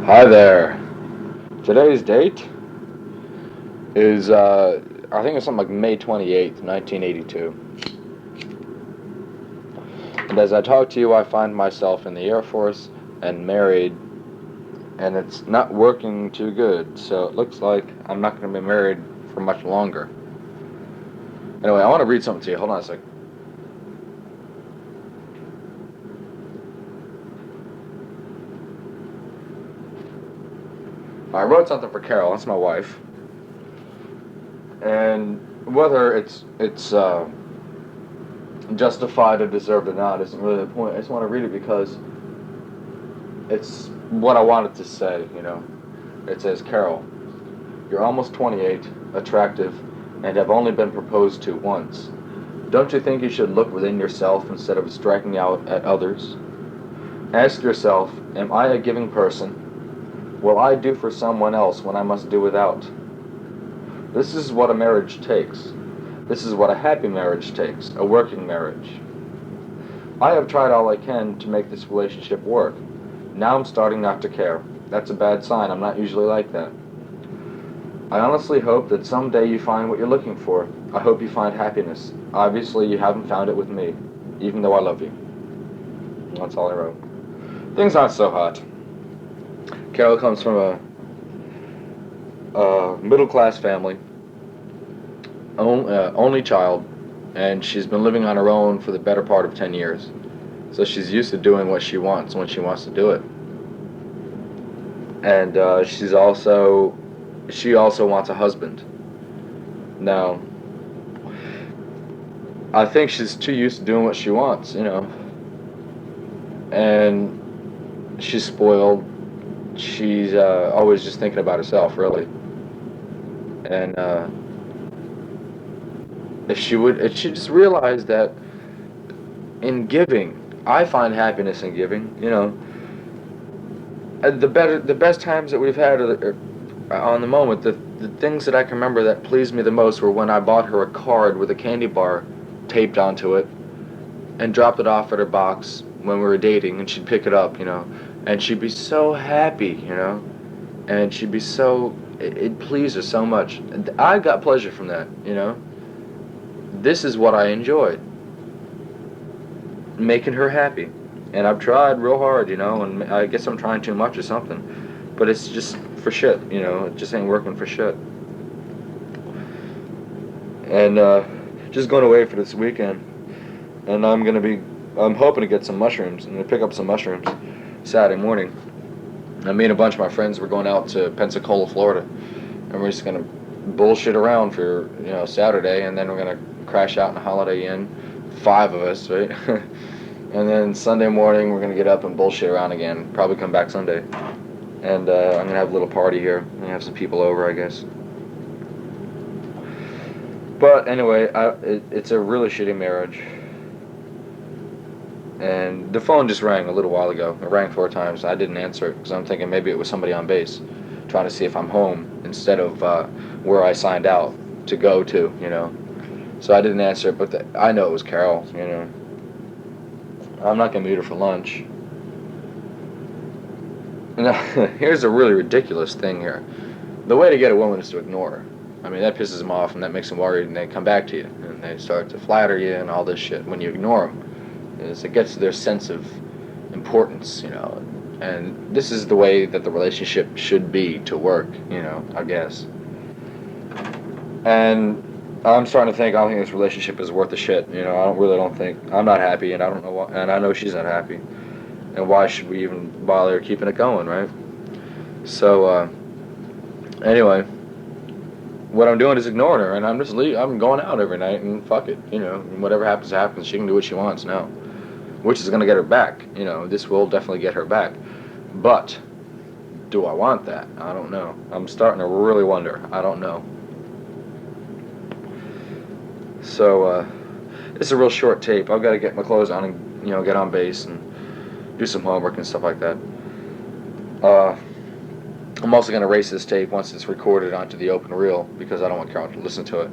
Hi there. Today's date is, I think it's something like May 28th, 1982. And as I talk to you, I find myself in the Air Force and married, and it's not working too good, so it looks like I'm not going to be married for much longer. Anyway, I want to read something to you. Hold on a sec. I wrote something for Carol, that's my wife, and whether it's justified or deserved or not isn't really the point. I just want to read it because it's what I wanted to say. It says, Carol, you're almost 28, attractive, and have only been proposed to once. Don't you think you should look within yourself instead of striking out at others? Ask yourself, am I a giving person? Will I do for someone else when I must do without? This is what a marriage takes. This is what a happy marriage takes, a working marriage. I have tried all I can to make this relationship work. Now I'm starting not to care. That's a bad sign. I'm not usually like that. I honestly hope that someday you find what you're looking for. I hope you find happiness. Obviously, you haven't found it with me, even though I love you. That's all I wrote. Things aren't so hot. Carol comes from a middle-class family, only child, and she's been living on her own for the better part of 10 years. So she's used to doing what she wants when she wants to do it. And she also wants a husband. Now, I think she's too used to doing what she wants. And she's spoiled. She's always just thinking about herself, really. And if she just realized that in giving, I find happiness in giving. The best times that we've had are on the moment. The things that I can remember that pleased me the most were when I bought her a card with a candy bar taped onto it and dropped it off at her box when we were dating, and she'd pick it up, and she'd be so happy, and she'd be it pleased her so much. And I got pleasure from that. This is what I enjoyed, making her happy. And I've tried real hard, and I guess I'm trying too much or something. But it's just for shit, it just ain't working for shit. And just going away for this weekend. And I'm hoping to get some mushrooms. I'm going to pick up some mushrooms Saturday morning. Me and a bunch of my friends, we're going out to Pensacola, Florida. And we're just going to bullshit around for, Saturday. And then we're going to crash out in a Holiday Inn. 5 of us, right? And then Sunday morning, we're going to get up and bullshit around again. Probably come back Sunday. And I'm going to have a little party here. I'm going to have some people over, I guess. But anyway, it's a really shitty marriage. And the phone just rang a little while ago. It rang 4 times. I didn't answer it because I'm thinking maybe it was somebody on base trying to see if I'm home instead of where I signed out to go to. So I didn't answer it, but I know it was Carol. I'm not going to meet her for lunch. Now, here's a really ridiculous thing here. The way to get a woman is to ignore her. I mean, that pisses them off, and that makes them worried, and they come back to you, and they start to flatter you and all this shit when you ignore them. It gets to their sense of importance, and this is the way that the relationship should be to work, I guess. And I'm starting to think I don't think this relationship is worth a shit. Don't think I'm not happy, and I don't know why, and I know she's not happy. And why should we even bother keeping it going, right? So anyway, what I'm doing is ignoring her, and I'm going out every night, and fuck it, and whatever happens happens. She can do what she wants now, which is going to get her back. This will definitely get her back. But do I want that? I don't know. I'm starting to really wonder. I don't know. So it's a real short tape. I've got to get my clothes on and get on base and do some homework and stuff like that. I'm also going to erase this tape once it's recorded onto the open reel because I don't want Carol to listen to it.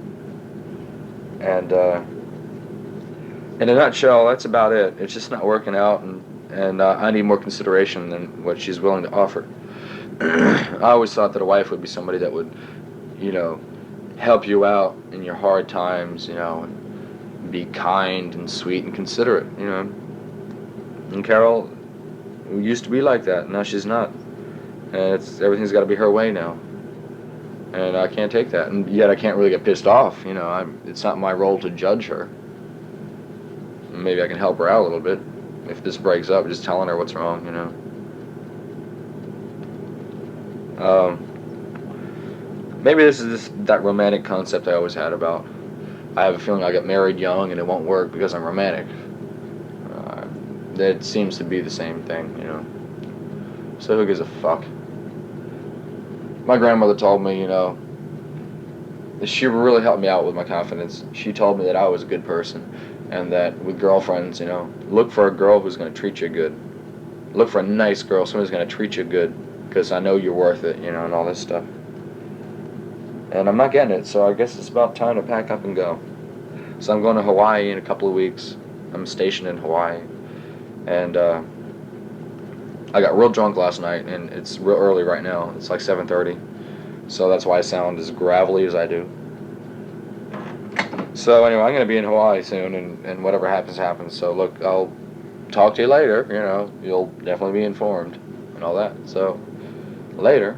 And in a nutshell, that's about it. It's just not working out, and I need more consideration than what she's willing to offer. I always thought that a wife would be somebody that would, you know, help you out in your hard times, you know, and be kind and sweet and considerate, you know. And Carol used to be like that. Now she's not. And everything's got to be her way now. And I can't take that. And yet I can't really get pissed off, you know. It's not my role to judge her. Maybe I can help her out a little bit. If this breaks up, just telling her what's wrong, you know. Maybe this is that romantic concept I always had about, I have a feeling I'll get married young and it won't work because I'm romantic. That seems to be the same thing, you know. So who gives a fuck? My grandmother told me, you know, she really helped me out with my confidence. She told me that I was a good person, and that with girlfriends, you know, look for a girl who's going to treat you good. Look for a nice girl, someone who's going to treat you good, because I know you're worth it, you know, and all this stuff. And I'm not getting it, so I guess it's about time to pack up and go. So I'm going to Hawaii in a couple of weeks. I'm stationed in Hawaii. And I got real drunk last night, and it's real early right now. It's like 7:30. So that's why I sound as gravelly as I do. So anyway, I'm going to be in Hawaii soon, and whatever happens, happens. So look, I'll talk to you later, you know. You'll definitely be informed and all that. So, later.